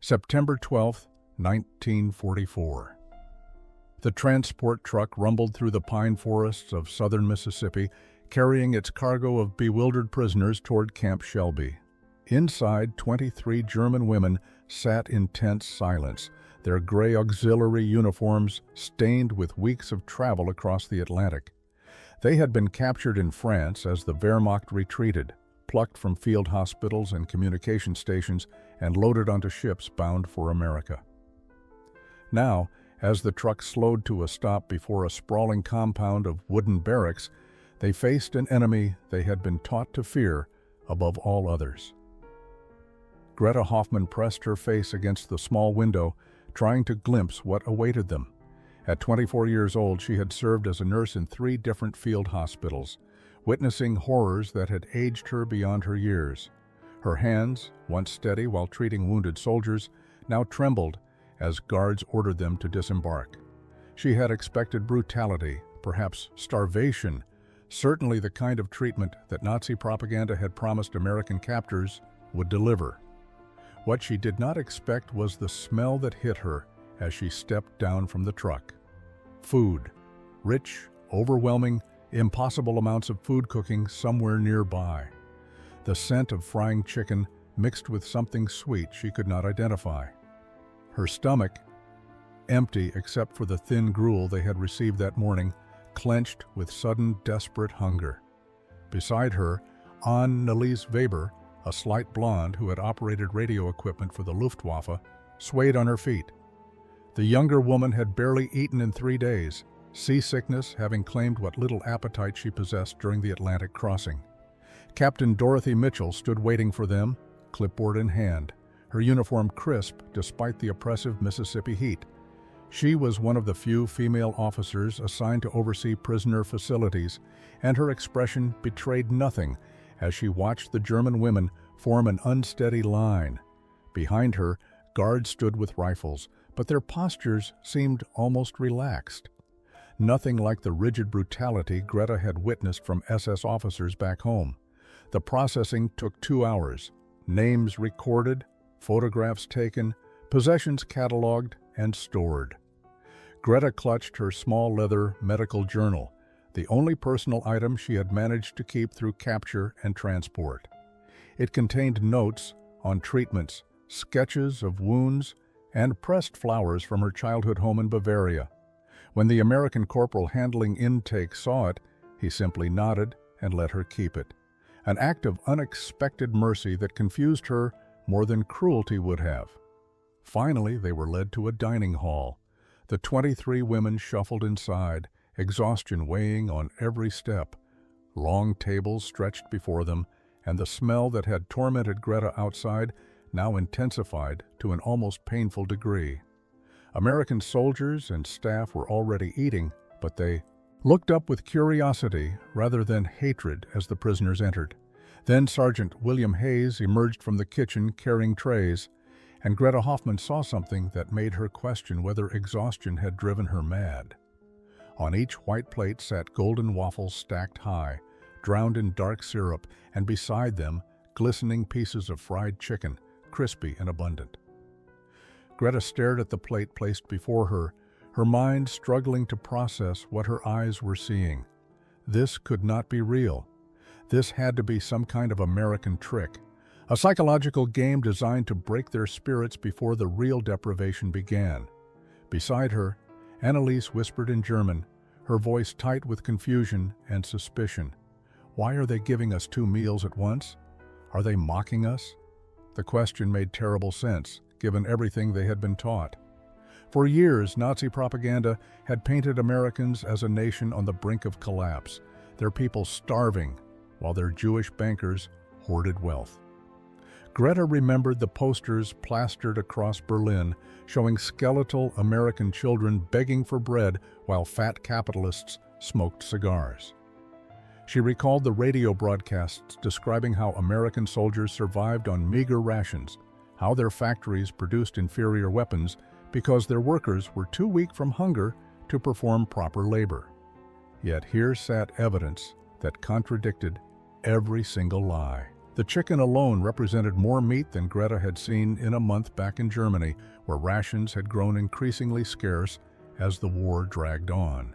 September 12, 1944. The transport truck rumbled through the pine forests of southern Mississippi, carrying its cargo of bewildered prisoners toward Camp Shelby. Inside, 23 German women sat in tense silence, their gray auxiliary uniforms stained with weeks of travel across the Atlantic. They had been captured in France as the Wehrmacht retreated, plucked from field hospitals and communication stations, and loaded onto ships bound for America. Now, as the truck slowed to a stop before a sprawling compound of wooden barracks, they faced an enemy they had been taught to fear above all others. Greta Hoffman pressed her face against the small window, trying to glimpse what awaited them. At 24 years old, she had served as a nurse in 3 different field hospitals, witnessing horrors that had aged her beyond her years. Her hands, once steady while treating wounded soldiers, now trembled as guards ordered them to disembark. She had expected brutality, perhaps starvation, certainly the kind of treatment that Nazi propaganda had promised American captors would deliver. What she did not expect was the smell that hit her as she stepped down from the truck. Food. Rich, overwhelming, impossible amounts of food cooking somewhere nearby. The scent of frying chicken mixed with something sweet she could not identify. Her stomach, empty except for the thin gruel they had received that morning, clenched with sudden, desperate hunger. Beside her, Anneliese Weber, a slight blonde who had operated radio equipment for the Luftwaffe, swayed on her feet. The younger woman had barely eaten in 3 days, seasickness having claimed what little appetite she possessed during the Atlantic crossing. Captain Dorothy Mitchell stood waiting for them, clipboard in hand, her uniform crisp despite the oppressive Mississippi heat. She was one of the few female officers assigned to oversee prisoner facilities, and her expression betrayed nothing as she watched the German women form an unsteady line. Behind her, guards stood with rifles, but their postures seemed almost relaxed. Nothing like the rigid brutality Greta had witnessed from SS officers back home. The processing took 2 hours, names recorded, photographs taken, possessions cataloged and stored. Greta clutched her small leather medical journal, the only personal item she had managed to keep through capture and transport. It contained notes on treatments, sketches of wounds, and pressed flowers from her childhood home in Bavaria. When the American corporal handling intake saw it, he simply nodded and let her keep it. An act of unexpected mercy that confused her more than cruelty would have. Finally, they were led to a dining hall. The 23 women shuffled inside, exhaustion weighing on every step. Long tables stretched before them, and the smell that had tormented Greta outside now intensified to an almost painful degree. American soldiers and staff were already eating, but they looked up with curiosity rather than hatred as the prisoners entered. Then Sergeant William Hayes emerged from the kitchen carrying trays, and Greta Hoffman saw something that made her question whether exhaustion had driven her mad. On each white plate sat golden waffles stacked high, drowned in dark syrup, and beside them, glistening pieces of fried chicken, crispy and abundant. Greta stared at the plate placed before her, her mind struggling to process what her eyes were seeing. This could not be real. This had to be some kind of American trick, a psychological game designed to break their spirits before the real deprivation began. Beside her, Anneliese whispered in German, her voice tight with confusion and suspicion. Why are they giving us 2 meals at once? Are they mocking us? The question made terrible sense, given everything they had been taught. For years, Nazi propaganda had painted Americans as a nation on the brink of collapse, their people starving, while their Jewish bankers hoarded wealth. Greta remembered the posters plastered across Berlin, showing skeletal American children begging for bread while fat capitalists smoked cigars. She recalled the radio broadcasts describing how American soldiers survived on meager rations, how their factories produced inferior weapons because their workers were too weak from hunger to perform proper labor. Yet here sat evidence that contradicted every single lie. The chicken alone represented more meat than Greta had seen in a month back in Germany, where rations had grown increasingly scarce as the war dragged on.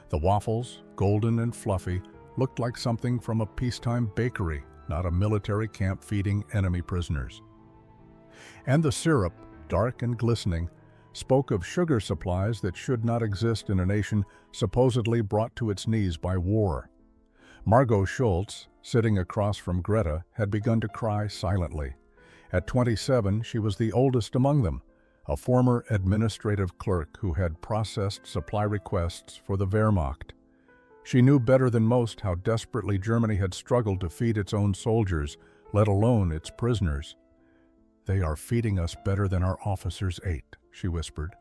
The waffles, golden and fluffy, looked like something from a peacetime bakery, not a military camp feeding enemy prisoners. And the syrup, dark and glistening, spoke of sugar supplies that should not exist in a nation supposedly brought to its knees by war. Margot Schultz, sitting across from Greta, had begun to cry silently. At 27, she was the oldest among them, a former administrative clerk who had processed supply requests for the Wehrmacht. She knew better than most how desperately Germany had struggled to feed its own soldiers, let alone its prisoners. "They are feeding us better than our officers ate," she whispered,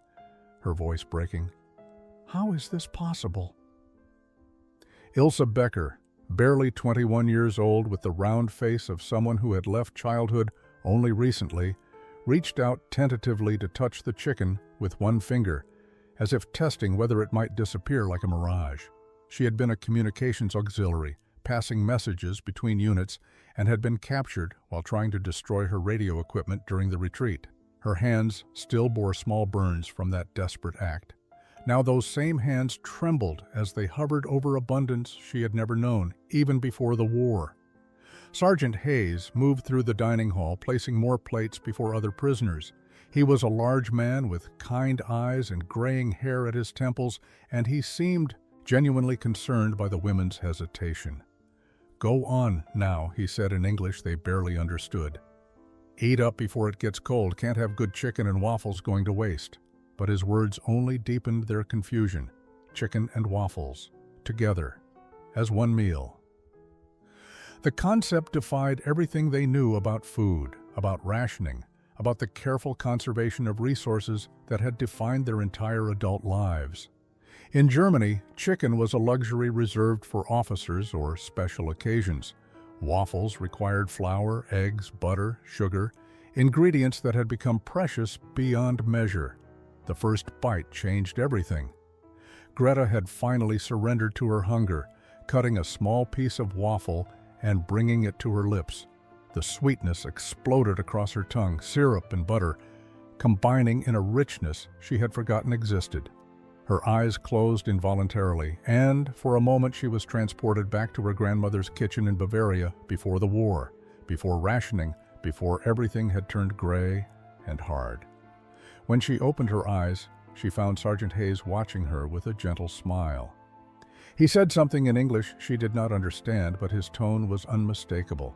her voice breaking. "How is this possible?" Ilse Becker, barely 21 years old with the round face of someone who had left childhood only recently, reached out tentatively to touch the chicken with one finger, as if testing whether it might disappear like a mirage. She had been a communications auxiliary, passing messages between units, and had been captured while trying to destroy her radio equipment during the retreat. Her hands still bore small burns from that desperate act. Now those same hands trembled as they hovered over abundance she had never known, even before the war. Sergeant Hayes moved through the dining hall, placing more plates before other prisoners. He was a large man with kind eyes and graying hair at his temples, and he seemed genuinely concerned by the women's hesitation. "Go on now," he said in English they barely understood. "Eat up before it gets cold. Can't have good chicken and waffles going to waste." But his words only deepened their confusion. Chicken and waffles, together, as one meal. The concept defied everything they knew about food, about rationing, about the careful conservation of resources that had defined their entire adult lives. In Germany, chicken was a luxury reserved for officers or special occasions. Waffles required flour, eggs, butter, sugar, ingredients that had become precious beyond measure. The first bite changed everything. Greta had finally surrendered to her hunger, cutting a small piece of waffle and bringing it to her lips. The sweetness exploded across her tongue, syrup and butter, combining in a richness she had forgotten existed. Her eyes closed involuntarily, and for a moment she was transported back to her grandmother's kitchen in Bavaria before the war, before rationing, before everything had turned gray and hard. When she opened her eyes, she found Sergeant Hayes watching her with a gentle smile. He said something in English she did not understand, but his tone was unmistakable.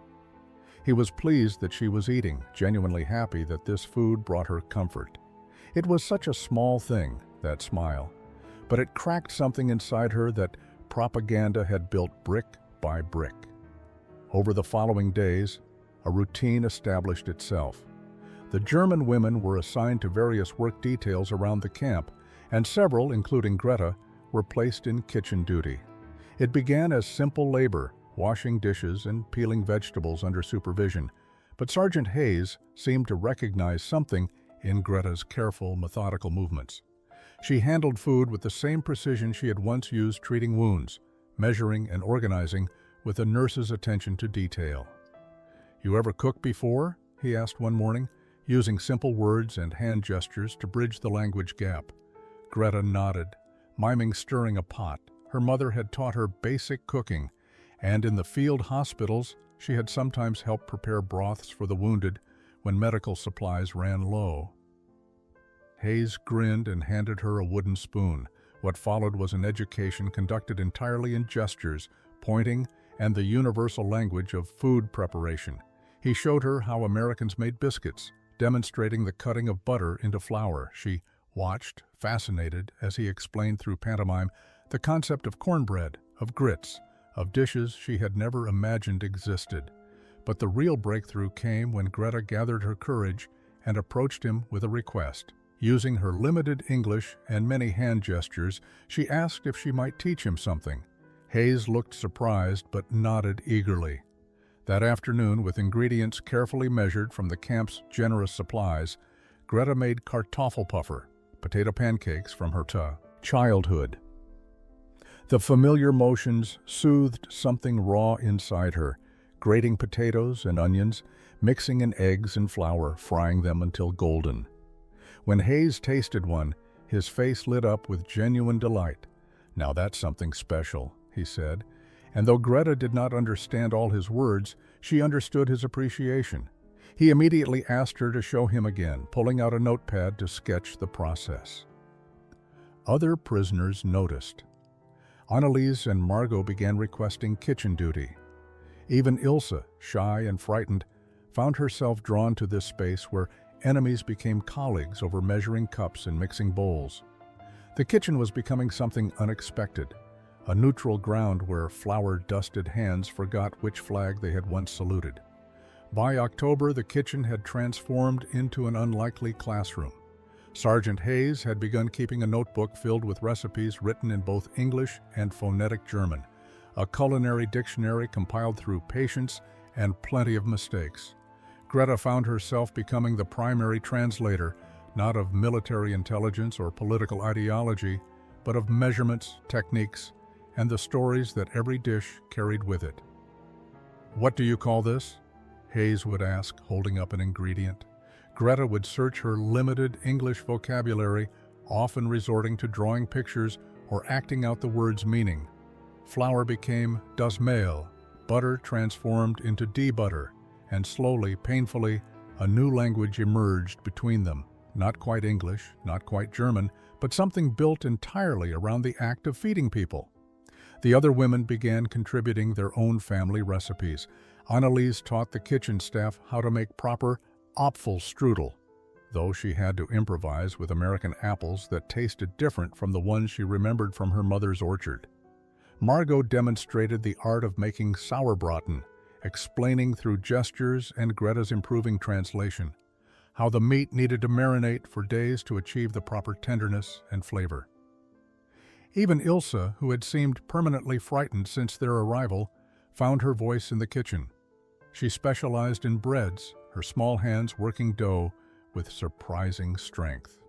He was pleased that she was eating, genuinely happy that this food brought her comfort. It was such a small thing, that smile, but it cracked something inside her that propaganda had built brick by brick. Over the following days, a routine established itself. The German women were assigned to various work details around the camp, and several, including Greta, were placed in kitchen duty. It began as simple labor, washing dishes and peeling vegetables under supervision, but Sergeant Hayes seemed to recognize something in Greta's careful, methodical movements. She handled food with the same precision she had once used treating wounds, measuring and organizing with a nurse's attention to detail. "You ever cooked before?" he asked one morning, using simple words and hand gestures to bridge the language gap. Greta nodded, miming stirring a pot. Her mother had taught her basic cooking, and in the field hospitals, she had sometimes helped prepare broths for the wounded when medical supplies ran low. Hayes grinned and handed her a wooden spoon. What followed was an education conducted entirely in gestures, pointing, and the universal language of food preparation. He showed her how Americans made biscuits, demonstrating the cutting of butter into flour. She watched, fascinated, as he explained through pantomime the concept of cornbread, of grits, of dishes she had never imagined existed. But the real breakthrough came when Greta gathered her courage and approached him with a request. Using her limited English and many hand gestures, she asked if she might teach him something. Hayes looked surprised but nodded eagerly. That afternoon, with ingredients carefully measured from the camp's generous supplies, Greta made Kartoffelpuffer, potato pancakes from her childhood. The familiar motions soothed something raw inside her. grating potatoes and onions, mixing in eggs and flour, frying them until golden. When Hayes tasted one, his face lit up with genuine delight. "Now that's something special," he said. And though Greta did not understand all his words, she understood his appreciation. He immediately asked her to show him again, pulling out a notepad to sketch the process. Other prisoners noticed. Annalise and Margot began requesting kitchen duty. Even Ilse, shy and frightened, found herself drawn to this space where enemies became colleagues over measuring cups and mixing bowls. The kitchen was becoming something unexpected, a neutral ground where flour-dusted hands forgot which flag they had once saluted. By October, the kitchen had transformed into an unlikely classroom. Sergeant Hayes had begun keeping a notebook filled with recipes written in both English and phonetic German, a culinary dictionary compiled through patience and plenty of mistakes. Greta found herself becoming the primary translator, not of military intelligence or political ideology, but of measurements, techniques, and the stories that every dish carried with it. "What do you call this?" Hayes would ask, holding up an ingredient. Greta would search her limited English vocabulary, often resorting to drawing pictures or acting out the word's meaning. Flour became das Mehl, butter transformed into die Butter, and slowly, painfully, a new language emerged between them. Not quite English, not quite German, but something built entirely around the act of feeding people. The other women began contributing their own family recipes. Annalise taught the kitchen staff how to make proper Waffles strudel, though she had to improvise with American apples that tasted different from the ones she remembered from her mother's orchard. Margot demonstrated the art of making sauerbraten, explaining through gestures and Greta's improving translation how the meat needed to marinate for days to achieve the proper tenderness and flavor. Even Ilse, who had seemed permanently frightened since their arrival, found her voice in the kitchen. She specialized in breads, her small hands working dough with surprising strength.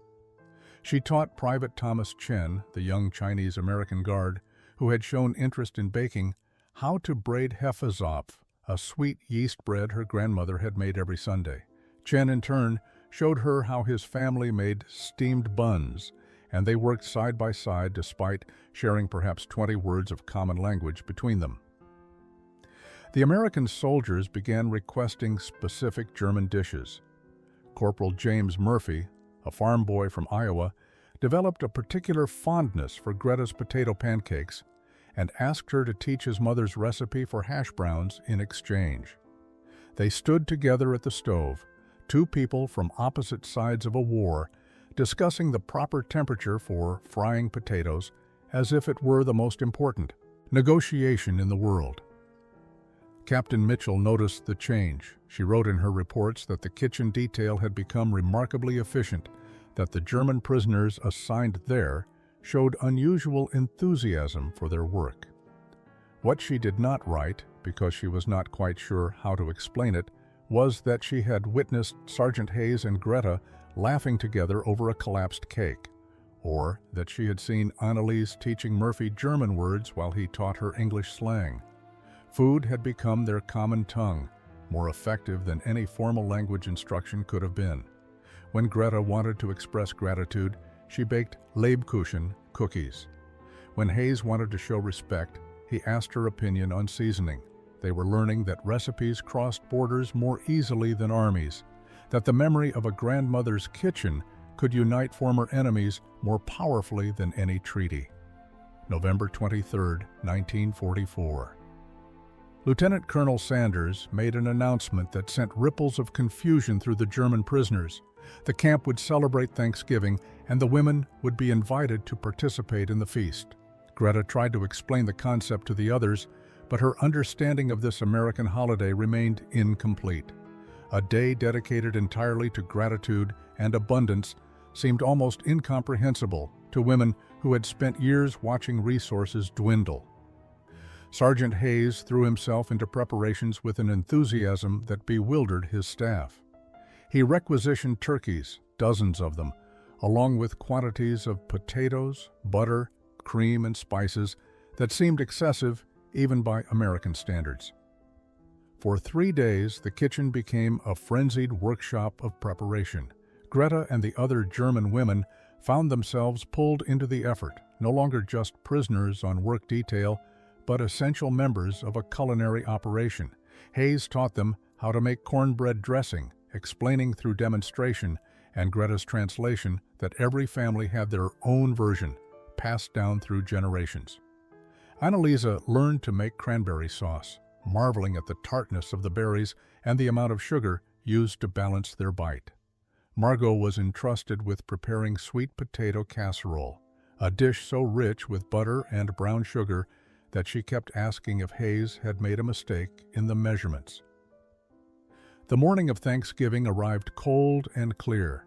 She taught Private Thomas Chen, the young Chinese-American guard, who had shown interest in baking, how to braid Hefezopf, a sweet yeast bread her grandmother had made every Sunday. Chen, in turn, showed her how his family made steamed buns, and they worked side by side despite sharing perhaps 20 words of common language between them. The American soldiers began requesting specific German dishes. Corporal James Murphy, a farm boy from Iowa, developed a particular fondness for Greta's potato pancakes and asked her to teach his mother's recipe for hash browns in exchange. They stood together at the stove, two people from opposite sides of a war, discussing the proper temperature for frying potatoes as if it were the most important negotiation in the world. Captain Mitchell noticed the change. She wrote in her reports that the kitchen detail had become remarkably efficient, that the German prisoners assigned there showed unusual enthusiasm for their work. What she did not write, because she was not quite sure how to explain it, was that she had witnessed Sergeant Hayes and Greta laughing together over a collapsed cake, or that she had seen Annalise teaching Murphy German words while he taught her English slang. Food had become their common tongue, more effective than any formal language instruction could have been. When Greta wanted to express gratitude, she baked Lebkuchen cookies. When Hayes wanted to show respect, he asked her opinion on seasoning. They were learning that recipes crossed borders more easily than armies, that the memory of a grandmother's kitchen could unite former enemies more powerfully than any treaty. November 23, 1944. Lieutenant Colonel Sanders made an announcement that sent ripples of confusion through the German prisoners. The camp would celebrate Thanksgiving, and the women would be invited to participate in the feast. Greta tried to explain the concept to the others, but her understanding of this American holiday remained incomplete. A day dedicated entirely to gratitude and abundance seemed almost incomprehensible to women who had spent years watching resources dwindle. Sergeant Hayes threw himself into preparations with an enthusiasm that bewildered his staff. He requisitioned turkeys, dozens of them, along with quantities of potatoes, butter, cream, and spices that seemed excessive even by American standards. For 3 days, the kitchen became a frenzied workshop of preparation. Greta and the other German women found themselves pulled into the effort, no longer just prisoners on work detail, but essential members of a culinary operation. Hayes taught them how to make cornbread dressing, explaining through demonstration and Greta's translation that every family had their own version, passed down through generations. Annalisa learned to make cranberry sauce, marveling at the tartness of the berries and the amount of sugar used to balance their bite. Margot was entrusted with preparing sweet potato casserole, a dish so rich with butter and brown sugar that she kept asking if Hayes had made a mistake in the measurements. The morning of Thanksgiving arrived cold and clear.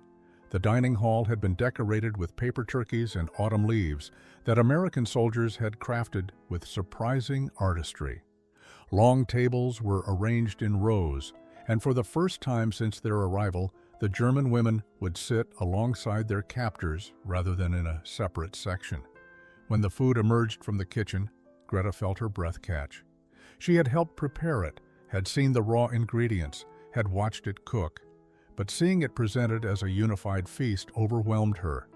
The dining hall had been decorated with paper turkeys and autumn leaves that American soldiers had crafted with surprising artistry. Long tables were arranged in rows, and for the first time since their arrival, the German women would sit alongside their captors rather than in a separate section. When the food emerged from the kitchen, Greta felt her breath catch. She had helped prepare it, had seen the raw ingredients, had watched it cook, but seeing it presented as a unified feast overwhelmed her.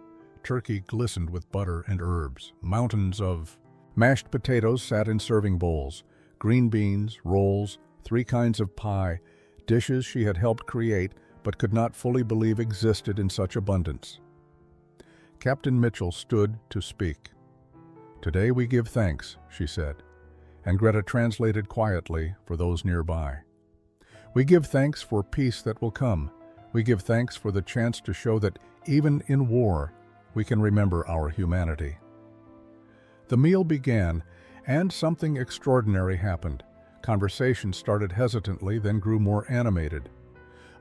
Turkey glistened with butter and herbs. Mountains of mashed potatoes sat in serving bowls, green beans, rolls, 3 kinds of pie, dishes she had helped create but could not fully believe existed in such abundance. Captain Mitchell stood to speak. "Today we give thanks," she said, and Greta translated quietly for those nearby. "We give thanks for peace that will come. We give thanks for the chance to show that even in war, we can remember our humanity." The meal began, and something extraordinary happened. Conversation started hesitantly, then grew more animated.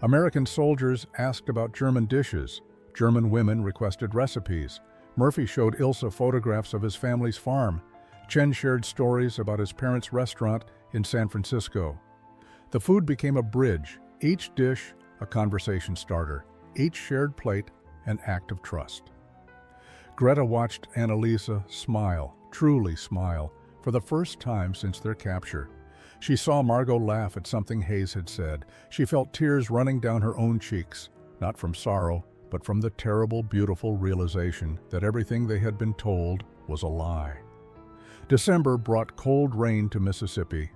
American soldiers asked about German dishes. German women requested recipes. Murphy showed Ilse photographs of his family's farm. Chen shared stories about his parents' restaurant in San Francisco. The food became a bridge, each dish a conversation starter, each shared plate an act of trust. Greta watched Annalisa smile, truly smile, for the first time since their capture. She saw Margot laugh at something Hayes had said. She felt tears running down her own cheeks, not from sorrow, but from the terrible, beautiful realization that everything they had been told was a lie. December brought cold rain to Mississippi,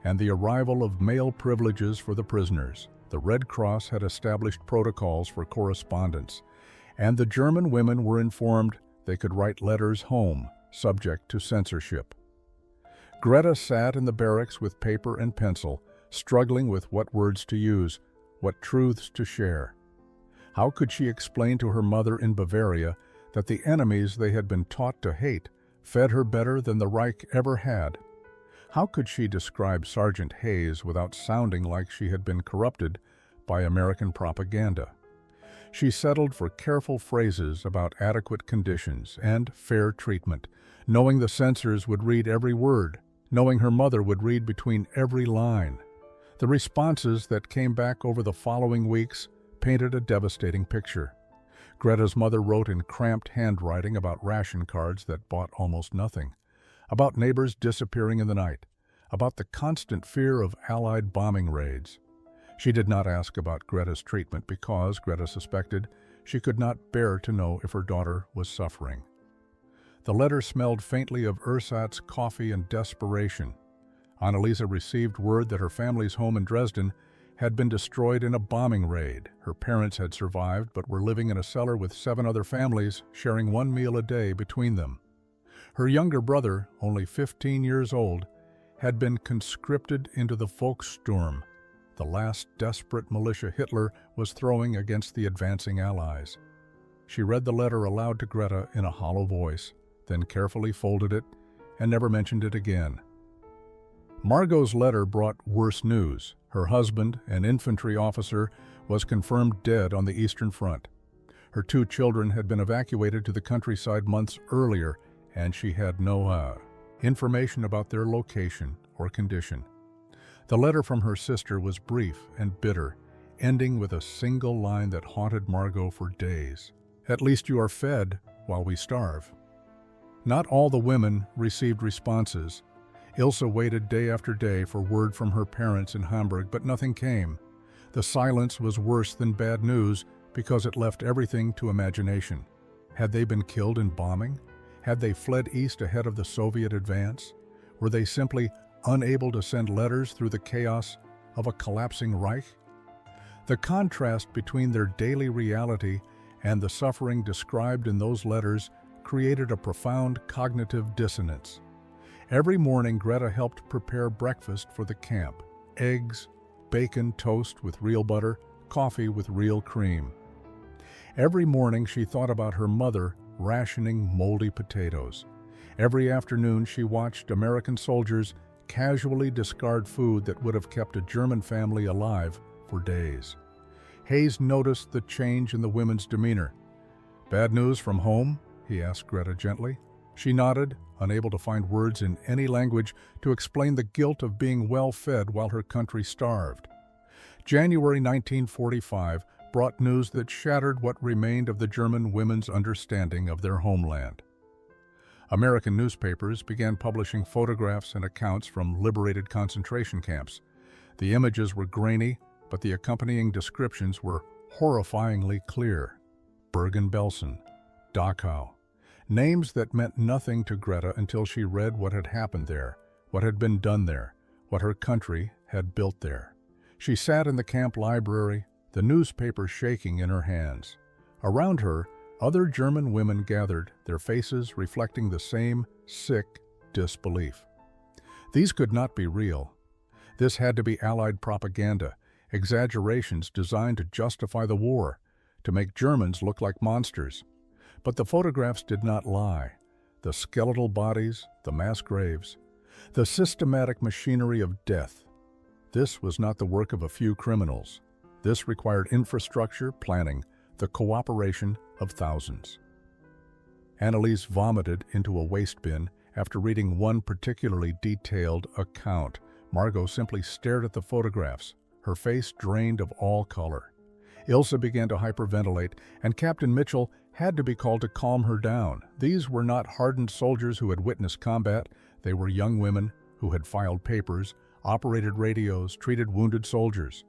and the arrival of mail privileges for the prisoners. The Red Cross had established protocols for correspondence, and the German women were informed they could write letters home, subject to censorship. Greta sat in the barracks with paper and pencil, struggling with what words to use, what truths to share. How could she explain to her mother in Bavaria that the enemies they had been taught to hate fed her better than the Reich ever had? How could she describe Sergeant Hayes without sounding like she had been corrupted by American propaganda? She settled for careful phrases about adequate conditions and fair treatment, knowing the censors would read every word, knowing her mother would read between every line. The responses that came back over the following weeks painted a devastating picture. Greta's mother wrote in cramped handwriting about ration cards that bought almost nothing, about neighbors disappearing in the night, about the constant fear of Allied bombing raids. She did not ask about Greta's treatment because, Greta suspected, she could not bear to know if her daughter was suffering. The letter smelled faintly of ersatz, coffee, and desperation. Annalisa received word that her family's home in Dresden had been destroyed in a bombing raid. Her parents had survived but were living in a cellar with 7 other families, sharing 1 meal a day between them. Her younger brother, only 15 years old, had been conscripted into the Volkssturm, the last desperate militia Hitler was throwing against the advancing Allies. She read the letter aloud to Greta in a hollow voice, then carefully folded it and never mentioned it again. Margot's letter brought worse news. Her husband, an infantry officer, was confirmed dead on the Eastern Front. Her 2 children had been evacuated to the countryside months earlier, and she had no information about their location or condition. The letter from her sister was brief and bitter, ending with a single line that haunted Margot for days. "At least you are fed while we starve." Not all the women received responses. Ilse waited day after day for word from her parents in Hamburg, but nothing came. The silence was worse than bad news because it left everything to imagination. Had they been killed in bombing? Had they fled east ahead of the Soviet advance? Were they simply unable to send letters through the chaos of a collapsing Reich? The contrast between their daily reality and the suffering described in those letters created a profound cognitive dissonance. Every morning, Greta helped prepare breakfast for the camp: eggs, bacon, toast with real butter, coffee with real cream. Every morning, she thought about her mother rationing moldy potatoes. Every afternoon, she watched American soldiers casually discard food that would have kept a German family alive for days. Hayes noticed the change in the women's demeanor. "Bad news from home?" he asked Greta gently. She nodded, unable to find words in any language to explain the guilt of being well-fed while her country starved. January 1945 brought news that shattered what remained of the German women's understanding of their homeland. American newspapers began publishing photographs and accounts from liberated concentration camps. The images were grainy, but the accompanying descriptions were horrifyingly clear. Bergen-Belsen, Dachau. Names that meant nothing to Greta until she read what had happened there, what had been done there, what her country had built there. She sat in the camp library, the newspaper shaking in her hands. Around her, other German women gathered, their faces reflecting the same sick disbelief. These could not be real. This had to be Allied propaganda, exaggerations designed to justify the war, to make Germans look like monsters. But the photographs did not lie. The skeletal bodies, the mass graves, the systematic machinery of death. This was not the work of a few criminals. This required infrastructure, planning, the cooperation of thousands. Anneliese vomited into a waste bin after reading one particularly detailed account. Margot simply stared at the photographs, her face drained of all color. Ilse began to hyperventilate, and Captain Mitchell had to be called to calm her down. These were not hardened soldiers who had witnessed combat. They were young women who had filed papers, operated radios, treated wounded soldiers.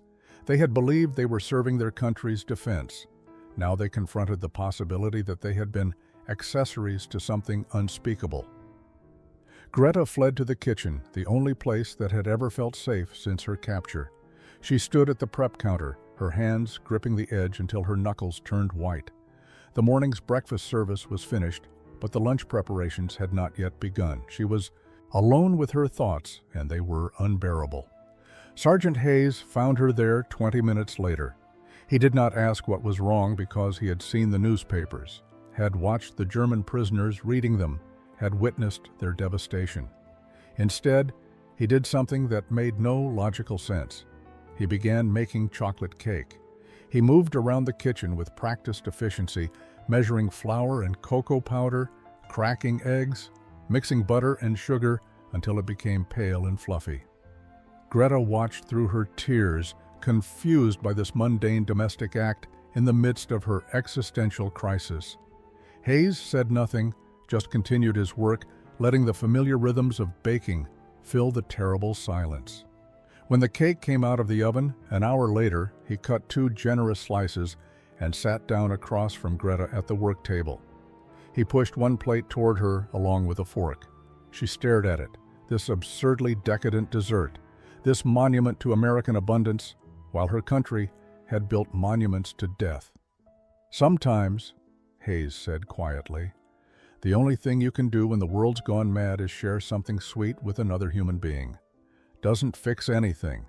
They had believed they were serving their country's defense. Now they confronted the possibility that they had been accessories to something unspeakable. Greta fled to the kitchen, the only place that had ever felt safe since her capture. She stood at the prep counter, her hands gripping the edge until her knuckles turned white. The morning's breakfast service was finished, but the lunch preparations had not yet begun. She was alone with her thoughts, and they were unbearable. Sergeant Hayes found her there 20 minutes later. He did not ask what was wrong because he had seen the newspapers, had watched the German prisoners reading them, had witnessed their devastation. Instead, he did something that made no logical sense. He began making chocolate cake. He moved around the kitchen with practiced efficiency, measuring flour and cocoa powder, cracking eggs, mixing butter and sugar until it became pale and fluffy. Greta watched through her tears, confused by this mundane domestic act in the midst of her existential crisis. Hayes said nothing, just continued his work, letting the familiar rhythms of baking fill the terrible silence. When the cake came out of the oven, an hour later, he cut 2 generous slices and sat down across from Greta at the work table. He pushed one plate toward her along with a fork. She stared at it, this absurdly decadent dessert, this monument to American abundance, while her country had built monuments to death. "Sometimes," Hayes said quietly, "the only thing you can do when the world's gone mad is share something sweet with another human being. Doesn't fix anything,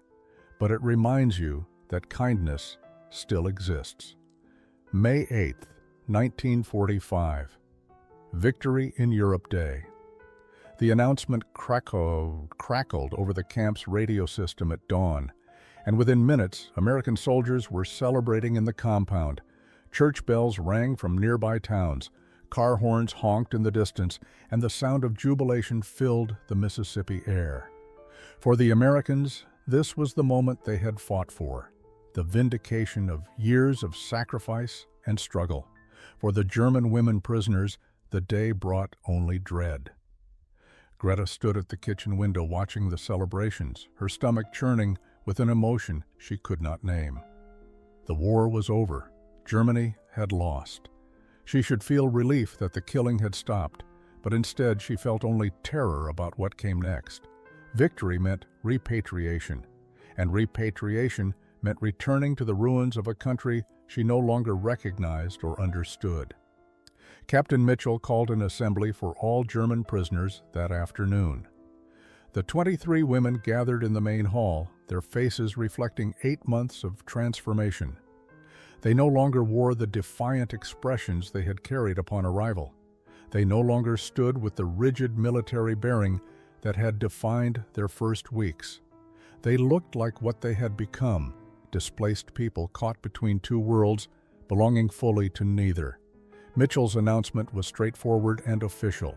but it reminds you that kindness still exists." May 8th, 1945. Victory in Europe Day. The announcement crackled over the camp's radio system at dawn, and within minutes, American soldiers were celebrating in the compound. Church bells rang from nearby towns, car horns honked in the distance, and the sound of jubilation filled the Mississippi air. For the Americans, this was the moment they had fought for, the vindication of years of sacrifice and struggle. For the German women prisoners, the day brought only dread. Greta stood at the kitchen window watching the celebrations, her stomach churning with an emotion she could not name. The war was over. Germany had lost. She should feel relief that the killing had stopped, but instead she felt only terror about what came next. Victory meant repatriation, and repatriation meant returning to the ruins of a country she no longer recognized or understood. Captain Mitchell called an assembly for all German prisoners that afternoon. The 23 women gathered in the main hall, their faces reflecting 8 months of transformation. They no longer wore the defiant expressions they had carried upon arrival. They no longer stood with the rigid military bearing that had defined their first weeks. They looked like what they had become, displaced people caught between two worlds, belonging fully to neither. Mitchell's announcement was straightforward and official.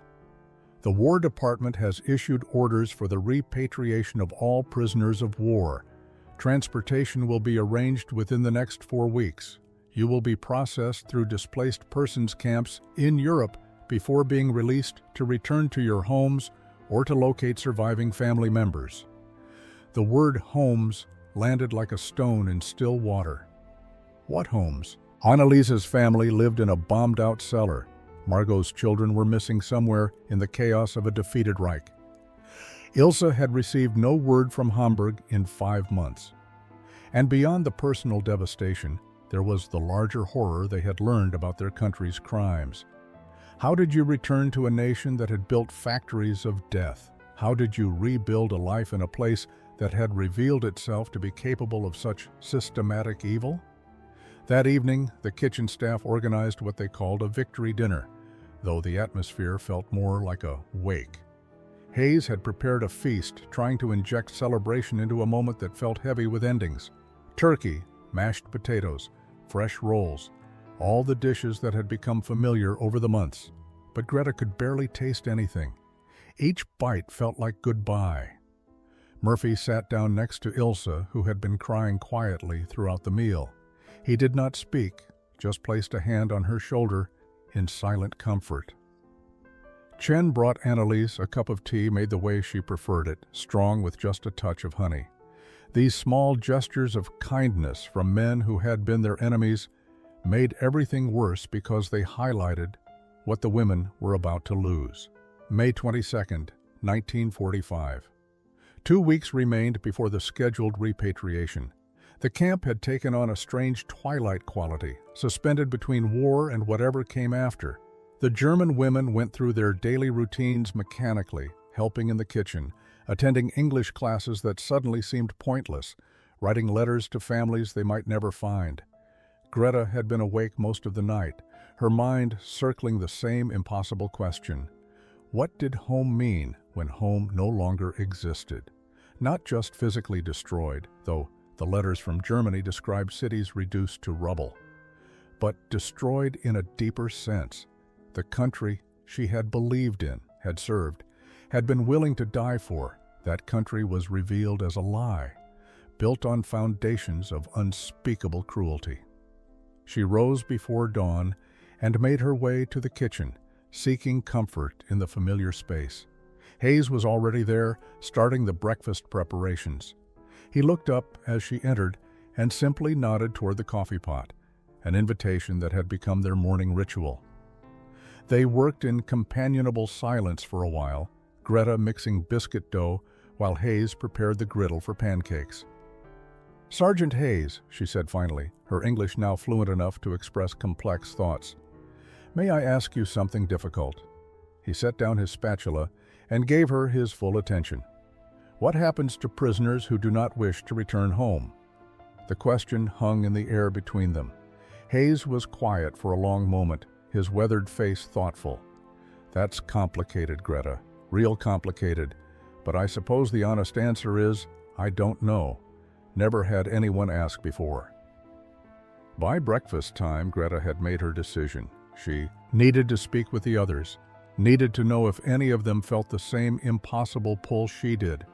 The War Department has issued orders for the repatriation of all prisoners of war. Transportation will be arranged within the next 4 weeks. You will be processed through displaced persons camps in Europe before being released to return to your homes or to locate surviving family members. The word homes landed like a stone in still water. What homes? Annaliese's family lived in a bombed-out cellar. Margot's children were missing somewhere in the chaos of a defeated Reich. Ilse had received no word from Hamburg in 5 months. And beyond the personal devastation, there was the larger horror they had learned about their country's crimes. How did you return to a nation that had built factories of death? How did you rebuild a life in a place that had revealed itself to be capable of such systematic evil? That evening, the kitchen staff organized what they called a victory dinner, though the atmosphere felt more like a wake. Hayes had prepared a feast, trying to inject celebration into a moment that felt heavy with endings. Turkey, mashed potatoes, fresh rolls, all the dishes that had become familiar over the months. But Greta could barely taste anything. Each bite felt like goodbye. Murphy sat down next to Ilse, who had been crying quietly throughout the meal. He did not speak, just placed a hand on her shoulder in silent comfort. Chen brought Annalise a cup of tea made the way she preferred it, strong with just a touch of honey. These small gestures of kindness from men who had been their enemies made everything worse because they highlighted what the women were about to lose. May 22nd, 1945. 2 weeks remained before the scheduled repatriation. The camp had taken on a strange twilight quality, suspended between war and whatever came after. The German women went through their daily routines mechanically, helping in the kitchen, attending English classes that suddenly seemed pointless, writing letters to families they might never find. Greta had been awake most of the night, her mind circling the same impossible question. What did home mean when home no longer existed? Not just physically destroyed, though the letters from Germany described cities reduced to rubble, but destroyed in a deeper sense. The country she had believed in, had served, had been willing to die for, that country was revealed as a lie, built on foundations of unspeakable cruelty. She rose before dawn and made her way to the kitchen, seeking comfort in the familiar space. Hayes was already there, starting the breakfast preparations. He looked up as she entered and simply nodded toward the coffee pot, an invitation that had become their morning ritual. They worked in companionable silence for a while, Greta mixing biscuit dough while Hayes prepared the griddle for pancakes. "Sergeant Hayes," she said finally, her English now fluent enough to express complex thoughts. "May I ask you something difficult?" He set down his spatula and gave her his full attention. "What happens to prisoners who do not wish to return home?" The question hung in the air between them. Hayes was quiet for a long moment, his weathered face thoughtful. "That's complicated, Greta, real complicated, but I suppose the honest answer is, I don't know. Never had anyone ask before." By breakfast time, Greta had made her decision. She needed to speak with the others, needed to know if any of them felt the same impossible pull she did.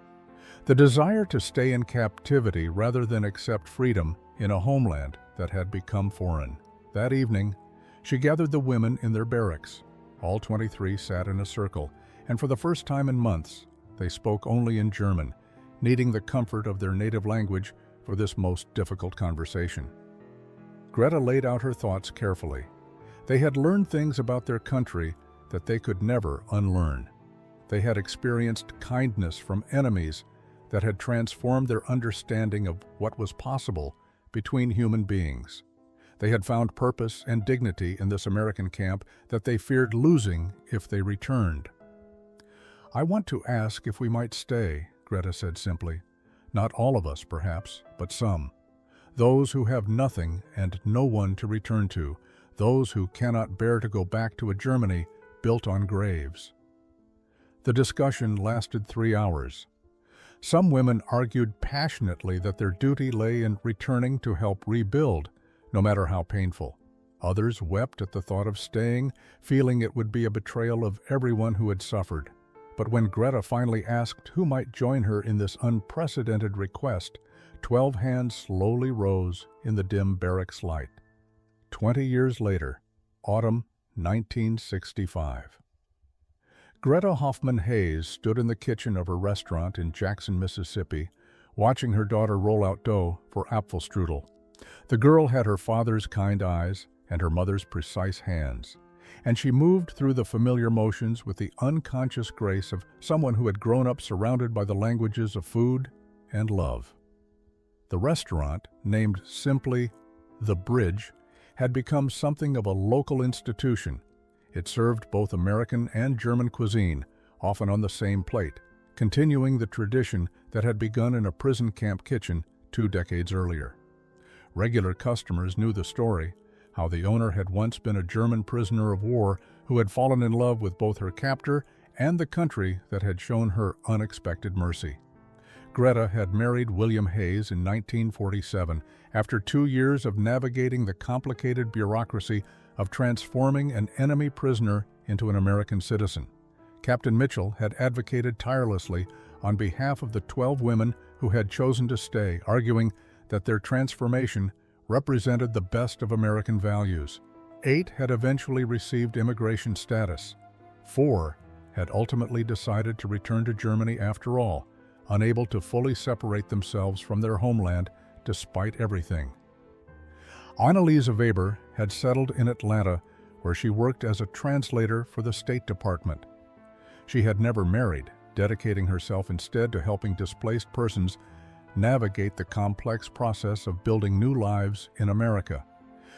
The desire to stay in captivity rather than accept freedom in a homeland that had become foreign. That evening, she gathered the women in their barracks. All 23 sat in a circle, and for the first time in months, they spoke only in German, needing the comfort of their native language for this most difficult conversation. Greta laid out her thoughts carefully. They had learned things about their country that they could never unlearn. They had experienced kindness from enemies that had transformed their understanding of what was possible between human beings. They had found purpose and dignity in this American camp that they feared losing if they returned. "I want to ask if we might stay," Greta said simply. "Not all of us, perhaps, but some. Those who have nothing and no one to return to, those who cannot bear to go back to a Germany built on graves." The discussion lasted 3 hours. Some women argued passionately that their duty lay in returning to help rebuild, no matter how painful. Others wept at the thought of staying, feeling it would be a betrayal of everyone who had suffered. But when Greta finally asked who might join her in this unprecedented request, 12 hands slowly rose in the dim barracks light. 20 years later, autumn 1965. Greta Hoffman Hayes stood in the kitchen of her restaurant in Jackson, Mississippi, watching her daughter roll out dough for apfelstrudel. The girl had her father's kind eyes and her mother's precise hands, and she moved through the familiar motions with the unconscious grace of someone who had grown up surrounded by the languages of food and love. The restaurant, named simply The Bridge, had become something of a local institution. It served both American and German cuisine, often on the same plate, continuing the tradition that had begun in a prison camp kitchen 2 decades earlier. Regular customers knew the story, how the owner had once been a German prisoner of war who had fallen in love with both her captor and the country that had shown her unexpected mercy. Greta had married William Hayes in 1947 after 2 years of navigating the complicated bureaucracy of transforming an enemy prisoner into an American citizen. Captain Mitchell had advocated tirelessly on behalf of the 12 women who had chosen to stay, arguing that their transformation represented the best of American values. 8 had eventually received immigration status. 4 had ultimately decided to return to Germany after all, unable to fully separate themselves from their homeland despite everything. Anneliese Weber had settled in Atlanta, where she worked as a translator for the State Department. She had never married, dedicating herself instead to helping displaced persons navigate the complex process of building new lives in America.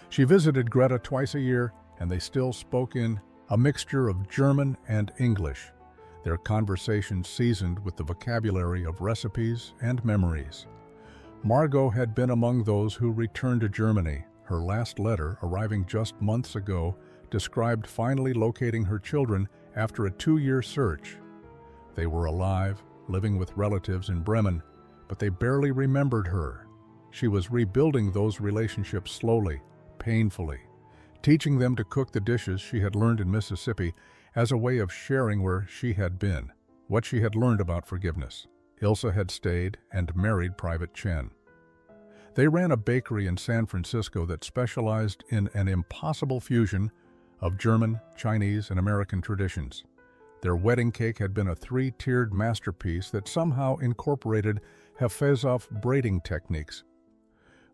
She visited Greta twice a year, and they still spoke in a mixture of German and English, their conversation seasoned with the vocabulary of recipes and memories. Margot had been among those who returned to Germany. Her last letter, arriving just months ago, described finally locating her children after a 2-year search. They were alive, living with relatives in Bremen, but they barely remembered her. She was rebuilding those relationships slowly, painfully, teaching them to cook the dishes she had learned in Mississippi as a way of sharing where she had been, what she had learned about forgiveness. Ilsa had stayed and married Private Chen. They ran a bakery in San Francisco that specialized in an impossible fusion of German, Chinese, and American traditions. Their wedding cake had been a 3-tiered masterpiece that somehow incorporated Hefezov braiding techniques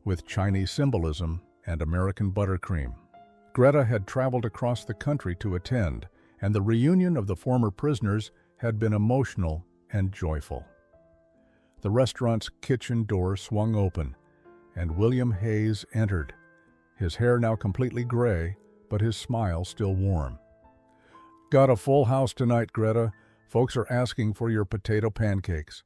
with Chinese symbolism and American buttercream. Greta had traveled across the country to attend, and the reunion of the former prisoners had been emotional and joyful. The restaurant's kitchen door swung open, and William Hayes entered, his hair now completely gray, but his smile still warm. "Got a full house tonight, Greta. Folks are asking for your potato pancakes."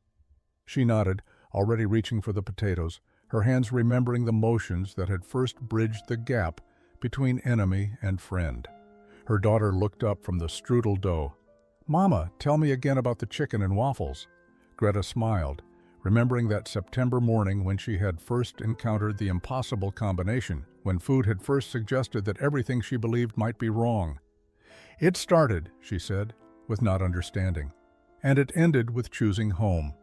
She nodded, already reaching for the potatoes, her hands remembering the motions that had first bridged the gap between enemy and friend. Her daughter looked up from the strudel dough. "Mama, tell me again about the chicken and waffles." Greta smiled, remembering that September morning when she had first encountered the impossible combination, when food had first suggested that everything she believed might be wrong. "It started," she said, with not understanding, "and it ended with choosing home."